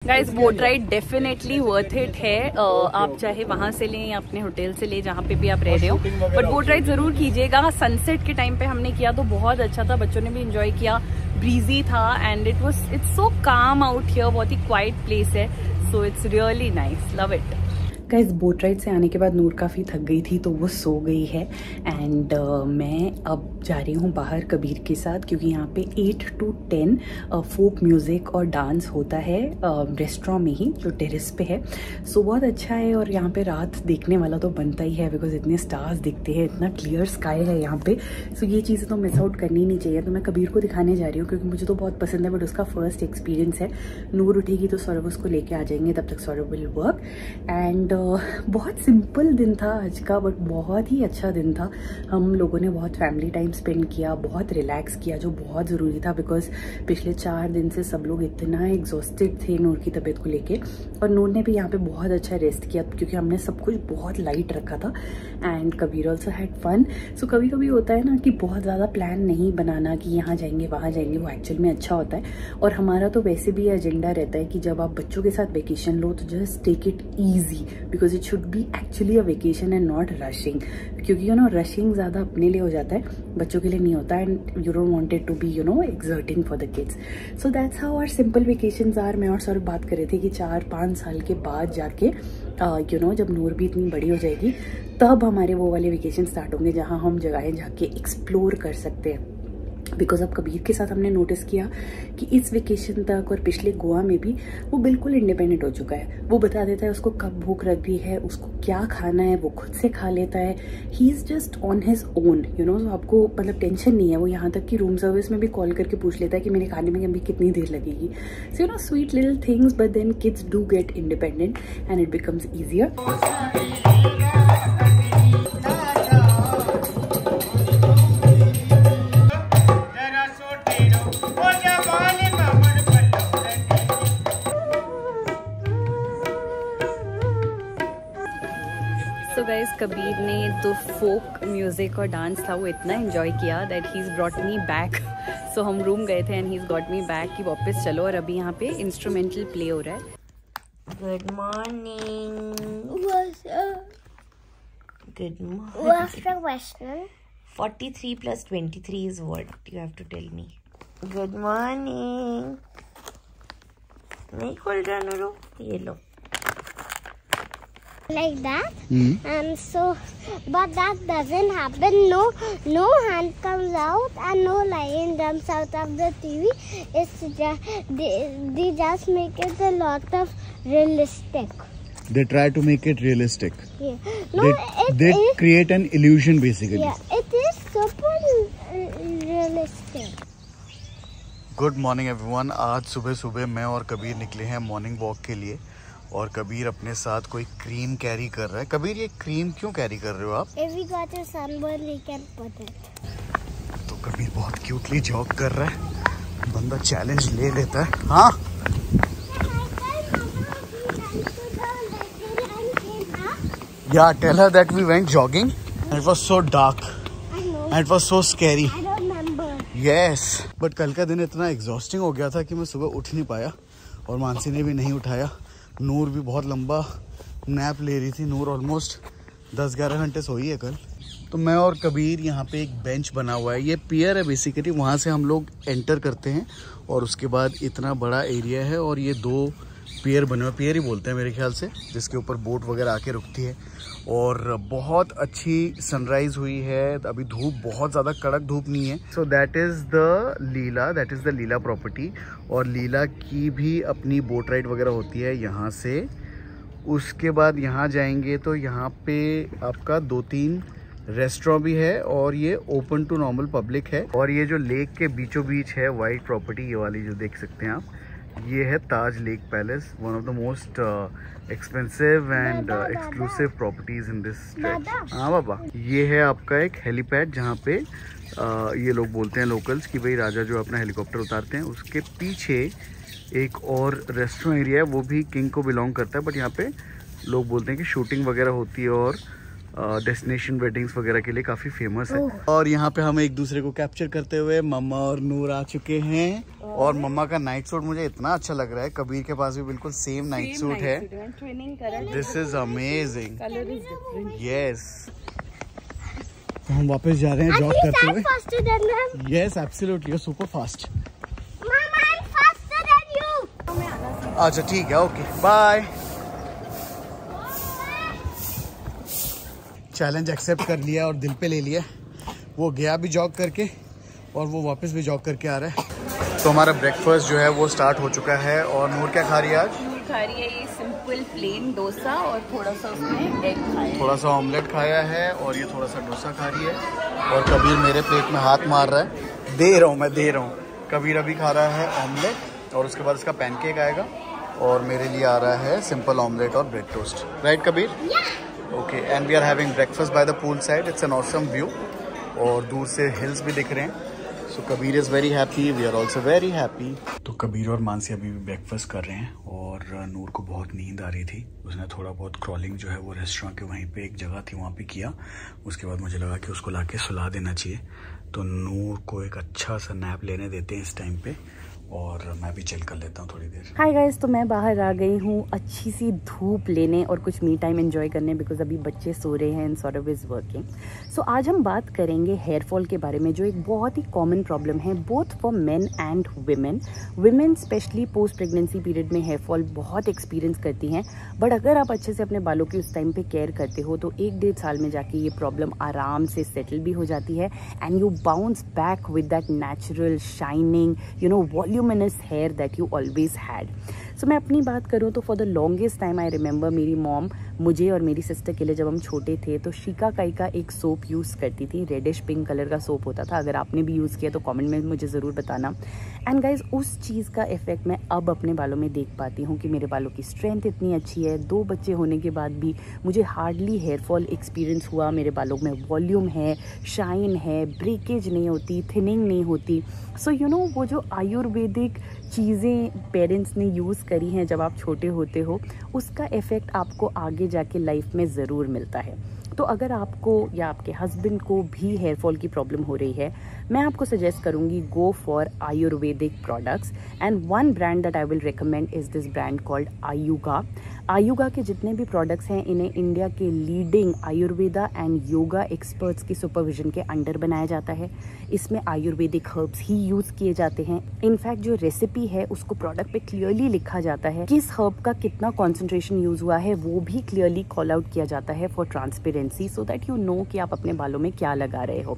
Guys boat ride definitely worth it है। आप चाहे वहां से लें या अपने होटल से लें, जहाँ पे भी आप रह रहे हो, बट बोट राइड जरूर कीजिएगा। सनसेट के टाइम पे हमने किया तो बहुत अच्छा था, बच्चों ने भी इंजॉय किया, ब्रीजी था एंड इट्स सो काम आउट हियर। बहुत ही क्वाइट प्लेस है, so it's really nice, love it. Guys boat ride से आने के बाद नूर काफ़ी थक गई थी तो वो सो गई है एंड मैं अब जा रही हूँ बाहर कबीर के साथ, क्योंकि यहाँ पे 8 to 10 फोक म्यूज़िक और डांस होता है रेस्टोरेंट में ही, जो टेरेस पे है। सो बहुत अच्छा है और यहाँ पे रात देखने वाला तो बनता ही है, बिकॉज इतने स्टार्स दिखते हैं, इतना क्लियर स्काई है यहाँ पे। सो ये चीज़ें तो मिस आउट करनी नहीं चाहिए। तो मैं कबीर को दिखाने जा रही हूँ क्योंकि मुझे तो बहुत पसंद है, बट उसका फर्स्ट एक्सपीरियंस है। नूर उठेगी तो सौरभ उसको लेके आ जाएंगे, तब तक सौरभ विल वर्क। एंड बहुत सिंपल दिन था आज का, बट बहुत ही अच्छा दिन था। हम लोगों ने बहुत फैमिली टाइम स्पेंड किया, बहुत रिलैक्स किया, जो बहुत ज़रूरी था, बिकॉज पिछले 4 दिन से सब लोग इतना एग्जॉस्टेड थे नूर की तबीयत को लेके। और नूर ने भी यहाँ पे बहुत अच्छा रेस्ट किया क्योंकि हमने सब कुछ बहुत लाइट रखा था। And Kabir also had fun. So कभी कभी होता है ना कि बहुत ज़्यादा प्लान नहीं बनाना कि यहाँ जाएंगे वहाँ जाएंगे, वो एक्चुअल में अच्छा होता है। और हमारा तो वैसे भी एजेंडा रहता है कि जब आप बच्चों के साथ वेकेशन लो तो just take it easy, because it should be actually a vacation and not rushing. क्योंकि यू नो रशिंग ज़्यादा अपने लिए हो जाता है, बच्चों के लिए नहीं होता, and you don't want it to be exerting for the kids. So that's how our simple vacations are. मैं और सौरभ बात कर रहे थे कि 4-5 साल के बाद जाके जब नूर भी इतनी बड़ी हो जाएगी तब हमारे वो वाले वेकेशन स्टार्ट होंगे जहाँ हम जगहें जाके एक्सप्लोर कर सकते हैं। बिकॉज अब कबीर के साथ हमने नोटिस किया कि इस वेकेशन तक और पिछले गोवा में भी वो बिल्कुल इंडिपेंडेंट हो चुका है। वो बता देता है उसको कब भूख लग रही है, उसको क्या खाना है, वो खुद से खा लेता है। He is just on his own, तो आपको मतलब टेंशन नहीं है। वो यहाँ तक कि रूम सर्विस में भी कॉल करके पूछ लेता है कि मेरे खाने में अभी कितनी देर लगेगी। So sweet little things, but then kids do get independent and it becomes easier. So guys Kabir ने तो फोक म्यूजिक और डांस था वो इतना एंजॉय किया that he is brought me back. So हम रूम गए थे and he is got me back कि वापस चलो, और अभी यहाँ पे इंस्ट्रूमेंटल प्ले हो रहा है। Good morning. Good morning. What's the question? 43 plus 23 is what? You have to tell me. Good morning. नहीं खोल रहा नूरू, ये लो। Like that. So, but that doesn't happen. No hand comes out and no lion jumps out of the TV. It's just they just make it a lot of realistic. They try to make it realistic. Yeah. No, they create an illusion basically. Yeah, it is super realistic. Good morning everyone. आज सुबह सुबह मैं और कबीर निकले हैं morning walk के लिए, और कबीर अपने साथ कोई क्रीम कैरी कर रहा है। कबीर ये क्रीम क्यों कैरी कर रहे हो आप? If we got a sunburn, we can put it. तो कबीर बहुत क्यूटली जॉग कर रहा है, बंदा चैलेंज ले लेता है। हाँ yeah tell her that we went jogging and it was so dark and it was so scary. I don't remember. Yes, but कल का दिन इतना एग्जॉस्टिंग हो गया था कि मैं सुबह उठ नहीं पाया, और मानसी ने भी नहीं उठाया। नूर भी बहुत लंबा नैप ले रही थी। नूर ऑलमोस्ट 10-11 घंटे सोई है कल। तो मैं और कबीर यहाँ पे एक बेंच बना हुआ है, ये पियर है बेसिकली, वहाँ से हम लोग एंटर करते हैं और उसके बाद इतना बड़ा एरिया है और ये 2 पियर बने हुए, पियर ही बोलते हैं मेरे ख्याल से, जिसके ऊपर बोट वगैरह आके रुकती है। और बहुत अच्छी सनराइज हुई है। अभी धूप बहुत ज़्यादा कड़क धूप नहीं है। So that is the Leela property, और लीला की भी अपनी बोट राइड वगैरह होती है यहाँ से। उसके बाद यहाँ जाएंगे तो यहाँ पे आपका 2-3 रेस्टोरेंट भी है, और ये ओपन टू नॉर्मल पब्लिक है। और ये जो लेक के बीचों बीच है वाइट प्रॉपर्टी, ये वाली जो देख सकते हैं आप, ये है Taj lake palace, one of the most expensive and exclusive properties in this stretch. हाँ बाबा, ये है आपका एक हेलीपैड जहाँ पे ये लोग बोलते हैं लोकल्स कि भाई राजा जो अपना हेलीकॉप्टर उतारते हैं। उसके पीछे एक और रेस्टोरेंट एरिया है, वो भी किंग को बिलोंग करता है, बट यहाँ पे लोग बोलते हैं कि शूटिंग वगैरह होती है और डेस्टिनेशन वेडिंग्स वगैरह के लिए काफी फेमस है। और यहाँ पे हम एक दूसरे को कैप्चर करते हुए मम्मा और नूर आ चुके हैं। और मम्मा का नाइट सूट मुझे इतना अच्छा लग रहा है, कबीर के पास भी बिल्कुल सेम नाइट सूट है। This is amazing, yes. तो हम वापस जा रहे हैं जॉब करते हुए। Yes absolutely, you are super fast. अच्छा ठीक है, ओके बाय। चैलेंज एक्सेप्ट कर लिया और दिल पे ले लिया। वो गया भी जॉग करके और वो वापस भी जॉग करके आ रहा है। तो हमारा ब्रेकफास्ट जो है वो स्टार्ट हो चुका है। और नूर क्या खा रही है आज? नूर खा रही है ये सिंपल प्लेन डोसा और थोड़ा सा उसमें एग खाया, थोड़ा सा ऑमलेट खाया है और ये थोड़ा सा डोसा खा रही है। और कबीर मेरे प्लेट में हाथ मार रहा है। दे रहा हूँ। कबीर अभी खा रहा है ऑमलेट और उसके बाद इसका पैनकेक आएगा और मेरे लिए आ रहा है सिंपल ऑमलेट और bread toast. Right Kabir? Okay, and we are having breakfast by the pool side. It's an awesome view और दूर से हिल्स भी दिख रहे हैं। So Kabir is very happy, we are also very happy. तो कबीर और मानसी अभी भी ब्रेकफास्ट कर रहे हैं और नूर को बहुत नींद आ रही थी। उसने थोड़ा बहुत क्रॉलिंग जो है वो रेस्टोरेंट के वहीं पे एक जगह थी वहाँ पे किया। उसके बाद मुझे लगा कि उसको लाके सुला देना चाहिए। तो नूर को एक अच्छा सा नैप लेने देते हैं इस टाइम पे और मैं भी चिल कर लेता हूँ थोड़ी देर। हाय गाइस, तो मैं बाहर आ गई हूँ अच्छी सी धूप लेने और कुछ मी टाइम एंजॉय करने, बिकॉज अभी बच्चे सो रहे हैं एंड सौरभ इज वर्किंग। सो आज हम बात करेंगे हेयर फॉल के बारे में, जो एक बहुत ही कॉमन प्रॉब्लम है both for main and women. Women specially post pregnancy period में हेयर फॉल बहुत एक्सपीरियंस करती हैं, बट अगर आप अच्छे से अपने बालों की उस टाइम पे केयर करते हो तो 1-1.5 साल में जाके ये प्रॉब्लम आराम से सेटल भी हो जाती है and you bounce back with that natural shining voluminous hair that you always had. So मैं अपनी बात करूँ तो for the longest time I remember मेरी मॉम मुझे और मेरी सिस्टर के लिए जब हम छोटे थे तो शिकाकाई का एक सोप यूज़ करती थी। रेडिश पिंक कलर का सोप होता था। अगर आपने भी यूज़ किया तो कमेंट में मुझे ज़रूर बताना। एंड गाइज उस चीज़ का इफेक्ट मैं अब अपने बालों में देख पाती हूँ कि मेरे बालों की स्ट्रेंथ इतनी अच्छी है। 2 बच्चे होने के बाद भी मुझे हार्डली हेयर फॉल एक्सपीरियंस हुआ। मेरे बालों में वॉल्यूम है, शाइन है, ब्रेकेज नहीं होती, थिनिंग नहीं होती। सो वो जो आयुर्वेदिक चीज़ें पेरेंट्स ने यूज़ करी हैं जब आप छोटे होते हो, उसका इफ़ेक्ट आपको आगे जाके लाइफ में ज़रूर मिलता है। तो अगर आपको या आपके हस्बैंड को भी हेयर फॉल की प्रॉब्लम हो रही है, मैं आपको सजेस्ट करूंगी go for Ayurvedic products. And one brand that I will recommend is this brand called Ayuga. Ayuga के जितने भी प्रोडक्ट्स हैं इन्हें इंडिया के leading Ayurveda and yoga experts की सुपरविजन के अंडर बनाया जाता है। इसमें आयुर्वेदिक हर्ब्स ही यूज़ किए जाते हैं। इनफैक्ट जो रेसिपी है उसको प्रोडक्ट पे क्लियरली लिखा जाता है, किस हर्ब का कितना कॉन्सेंट्रेशन यूज़ हुआ है वो भी क्लियरली कॉल आउट किया जाता है for transparency, so that you know कि आप अपने बालों में क्या लगा रहे हो।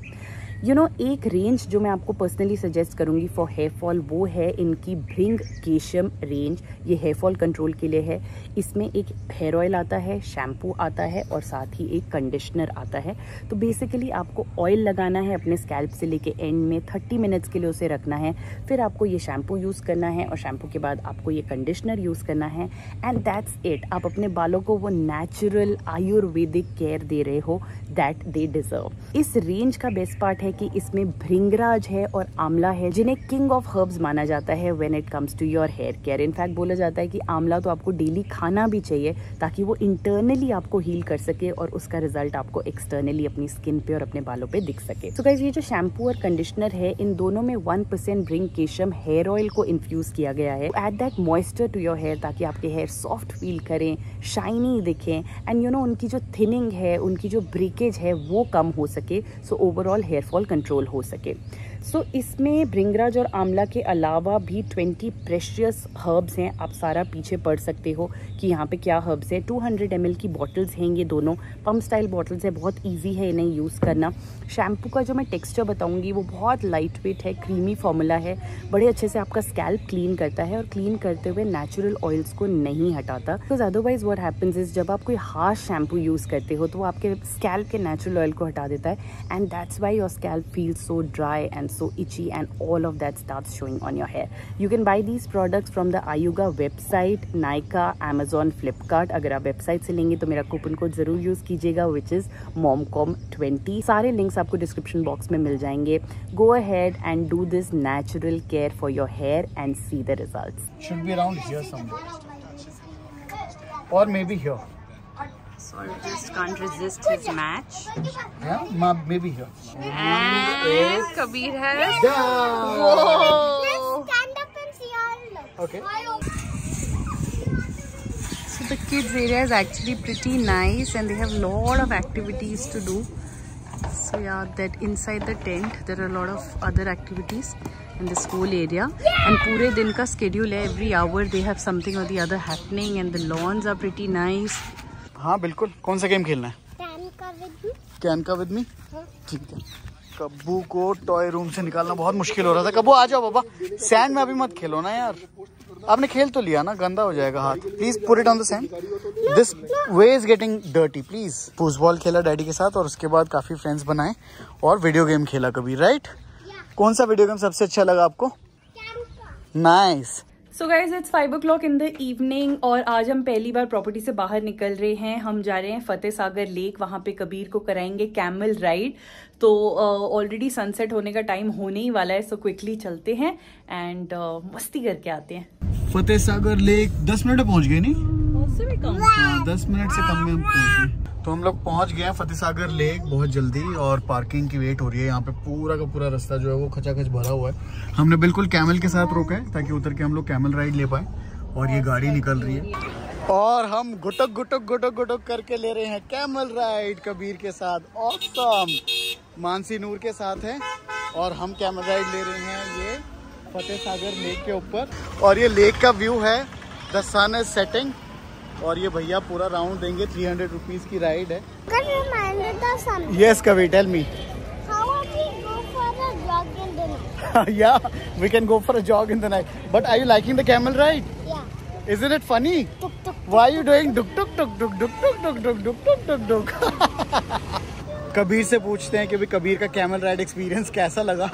एक रेंज जो मैं आपको पर्सनली सजेस्ट करूंगी फॉर हेयर फॉल वो है इनकी भृंग केशम रेंज। ये हेयर फॉल कंट्रोल के लिए है। इसमें एक हेयर ऑयल आता है, शैम्पू आता है और साथ ही एक कंडीशनर आता है। तो बेसिकली आपको ऑयल लगाना है अपने स्कैल्प से लेके एंड में 30 मिनट्स के लिए उसे रखना है। फिर आपको ये शैम्पू यूज़ करना है और शैम्पू के बाद आपको ये कंडीशनर यूज़ करना है एंड दैट्स इट। आप अपने बालों को वो नेचुरल आयुर्वेदिक केयर दे रहे हो दैट दे डिजर्व। इस रेंज का बेस्ट पार्ट है कि इसमें भृंगराज है और आंवला है, जिन्हें किंग ऑफ हर्ब्स माना जाता है when it comes to your hair care. In fact बोला जाता है कि आंवला तो आपको डेली खाना भी चाहिए ताकि वो इंटरनली आपको हील कर सके और उसका रिजल्ट आपको एक्सटर्नली अपनी स्किन पे और अपने बालों पे दिख सके। सो गाइस, ये जो शैम्पू और कंडीशनर है इन दोनों में 1% भृंग केशम हेयर ऑयल को इन्फ्यूज किया गया है। Add that moisture to your hair ताकि आपके हेयर सॉफ्ट फील करें, शाइनी दिखें एंड उनकी जो थिनिंग है, उनकी जो ब्रेकेज है वो कम हो सके, so overall hair fall control हो सके। सो इसमें भृंगराज और आंवला के अलावा भी 20 प्रेशियस हर्ब्स हैं। आप सारा पीछे पढ़ सकते हो कि यहाँ पे क्या हर्ब्स है। 200 ml की बॉटल्स हैं, ये दोनों पम्प स्टाइल बॉटल्स है, बहुत इजी है इन्हें यूज़ करना। शैम्पू का जो मैं टेक्सचर बताऊंगी वो बहुत लाइट वेट है, क्रीमी फॉर्मूला है, बड़े अच्छे से आपका स्कैल्प क्लीन करता है और क्लीन करते हुए नेचुरल ऑयल्स को नहीं हटाता। Because otherwise what happens is जब आप कोई हार्श शैम्पू यूज़ करते हो तो वो आपके स्कैल्प के नेचुरल ऑयल को हटा देता है and that's why your scalp feels so dry and so itchy and all of that starts showing on your hair. You can buy these products from the Ayuga website, Nykaa, Amazon, Flipkart. अगर आप website से लेंगे तो मेरा coupon code जरूर use कीजिएगा which is momcom20। सारे links आपको डिस्क्रिप्शन बॉक्स में मिल जाएंगे। Go ahead and do this natural care for your hair and see the results. Should be around here somewhere or maybe here. Saurav just can't resist his match. Yeah, maybe here. And Kabir has. Whoa! Let's stand up and see all. Okay. So the kids area is actually pretty nice, and they have a lot of activities to do. So yeah, that inside the tent there are a lot of other activities in this whole area, and पूरे दिन का schedule है. Every hour they have something or the other happening, and the lawns are pretty nice. हाँ बिल्कुल. कौन सा game खेलना है? Can come with me? ठीक है. कब्बू को टॉय रूम से निकालना बहुत मुश्किल हो रहा था. कब्बू आ जाओ बाबा. सैंड में अभी मत खेलो ना यार. आपने खेल तो लिया ना, गंदा हो जाएगा हाथ. Please put it on the sand. This way is getting dirty. Please. Football खेला डैडी के साथ, और उसके बाद काफी फ्रेंड्स बनाए और वीडियो गेम खेला कभी. राइट? कौन सा वीडियो गेम सबसे अच्छा लगा आपको? Nice. So guys, it's 5 o'clock in the evening और आज हम पहली बार प्रॉपर्टी से बाहर निकल रहे हैं. हम जा रहे हैं फतेह सागर लेक. वहाँ पे कबीर को कराएंगे कैमल राइड. तो ऑलरेडी सनसेट होने का टाइम होने ही वाला है. सो क्विकली चलते हैं एंड मस्ती करके आते हैं. फतेह सागर लेक 10 मिनट में पहुँच गए नहीं? उससे भी कम. हाँ, 10 मिनट से कम में हम पहुँच गए. तो हम लोग पहुंच गए हैं फतेह सागर लेक बहुत जल्दी, और पार्किंग की वेट हो रही है. यहाँ पे पूरा का पूरा रास्ता जो है वो खचाखच भरा हुआ है. हमने बिल्कुल कैमल के साथ रोका है ताकि उतर के हम लोग कैमल राइड ले पाए, और ये गाड़ी निकल रही है और हम गुटक गुटक गुटक गुटक करके ले रहे हैं कैमल राइड कबीर के साथ. ऑसम. मानसी नूर के साथ है और हम कैमल राइड ले रहे हैं ये फतेह सागर लेक के ऊपर. और ये लेक का व्यू है. द सन इज सेटिंग, और ये भैया पूरा राउंड देंगे. 300 रुपीज की राइड है. Yes Kabir, tell me. Yeah, we can go for a jog in the night. But are you liking the camel ride? Yeah. Isn't it funny? Tuk tuk. Why are you doing duk duk duk duk duk duk duk duk duk duk duk duk? Kabir से पूछते हैं कि भी कबीर का camel ride experience कैसा लगा.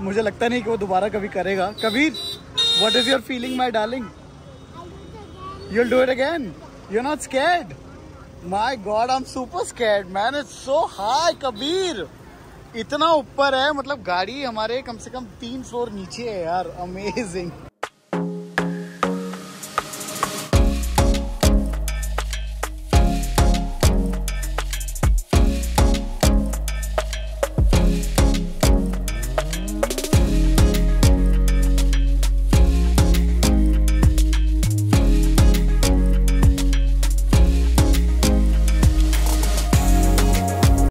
मुझे लगता नहीं कि वो दोबारा कभी करेगा. Kabir, what is your feeling, my darling? You'll do it again? You're not scared? My God, I'm super scared, man. It's so high, Kabir. इतना ऊपर है, मतलब गाड़ी हमारे कम से कम 3 फ्लोर नीचे है यार. अमेजिंग.